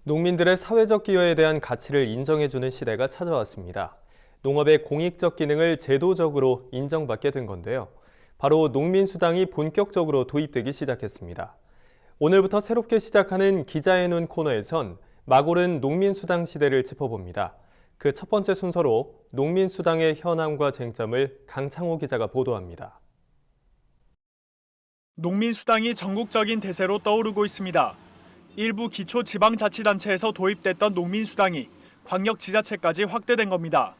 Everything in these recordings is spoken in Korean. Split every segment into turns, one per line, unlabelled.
농민들의 사회적 기여에 대한 가치를 인정해주는 시대가 찾아왔습니다. 농업의 공익적 기능을 제도적으로 인정받게 된 건데요. 바로 농민수당이 본격적으로 도입되기 시작했습니다. 오늘부터 새롭게 시작하는 기자의 눈 코너에선 막 오른 농민수당 시대를 짚어봅니다. 그 첫 번째 순서로 농민수당의 현황과 쟁점을 강창호 기자가 보도합니다.
농민수당이 전국적인 대세로 떠오르고 있습니다. 일부 기초지방자치단체에서 도입됐던 농민수당이 광역지자체까지 확대된 겁니다.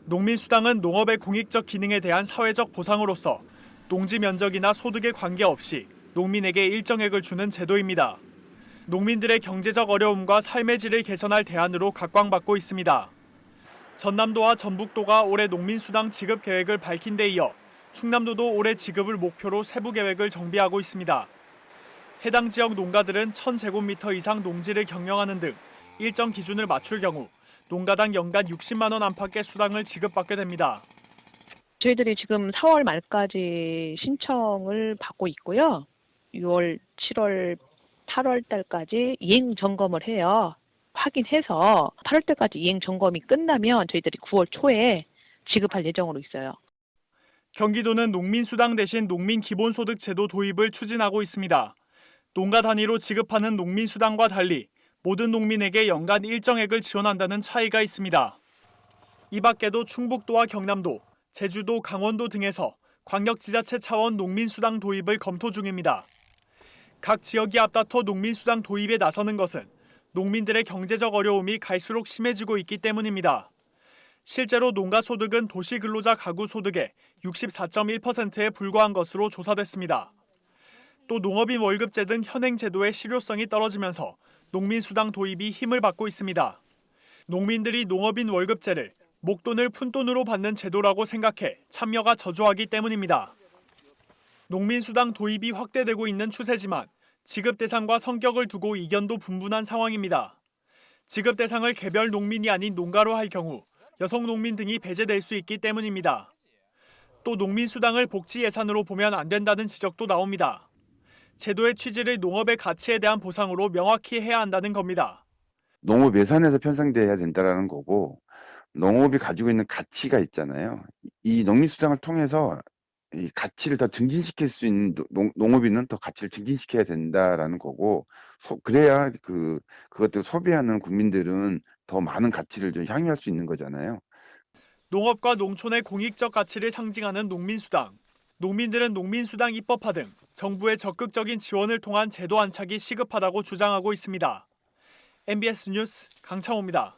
농민수당은 농업의 공익적 기능에 대한 사회적 보상으로서 농지 면적이나 소득에 관계없이 농민에게 일정액을 주는 제도입니다. 농민들의 경제적 어려움과 삶의 질을 개선할 대안으로 각광받고 있습니다. 전남도와 전북도가 올해 농민수당 지급 계획을 밝힌 데 이어 충남도도 올해 지급을 목표로 세부 계획을 정비하고 있습니다. 해당 지역 농가들은 1,000제곱미터 이상 농지를 경영하는 등 일정 기준을 맞출 경우 농가당 연간 60만 원 안팎의 수당을 지급받게 됩니다.
저희들이 지금 4월 말까지 신청을 받고 있고요. 6월, 7월, 8월 달까지 이행 점검을 해요. 확인해서 8월 달까지 이행 점검이 끝나면 저희들이 9월 초에 지급할 예정으로 있어요.
경기도는 농민수당 대신 농민기본소득제도 도입을 추진하고 있습니다. 농가 단위로 지급하는 농민수당과 달리 모든 농민에게 연간 일정액을 지원한다는 차이가 있습니다. 이 밖에도 충북도와 경남도, 제주도, 강원도 등에서 광역지자체 차원 농민수당 도입을 검토 중입니다. 각 지역이 앞다퉈 농민수당 도입에 나서는 것은 농민들의 경제적 어려움이 갈수록 심해지고 있기 때문입니다. 실제로 농가 소득은 도시근로자 가구 소득의 64.1%에 불과한 것으로 조사됐습니다. 또 농업인 월급제 등 현행 제도의 실효성이 떨어지면서 농민수당 도입이 힘을 받고 있습니다. 농민들이 농업인 월급제를 목돈을 푼돈으로 받는 제도라고 생각해 참여가 저조하기 때문입니다. 농민수당 도입이 확대되고 있는 추세지만 지급 대상과 성격을 두고 이견도 분분한 상황입니다. 지급 대상을 개별 농민이 아닌 농가로 할 경우 여성 농민 등이 배제될 수 있기 때문입니다. 또 농민수당을 복지 예산으로 보면 안 된다는 지적도 나옵니다. 제도의 취지를 농업의 가치에 대한 보상으로 명확히 해야 한다는 겁니다.
농업 예산에서 편성돼야 된다는 거고, 농업이 가지고 있는 가치가 있잖아요. 이 농민수당을 통해서 이 가치를 더 증진시킬 수 있는 농업인은 더 가치를 증진시켜야 된다라는 거고, 그래야 그것들 소비하는 국민들은 더 많은 가치를 좀 향유할 수 있는 거잖아요.
농업과 농촌의 공익적 가치를 상징하는 농민수당. 농민들은 농민수당 입법화 등 정부의 적극적인 지원을 통한 제도 안착이 시급하다고 주장하고 있습니다. MBS 뉴스 강창호입니다.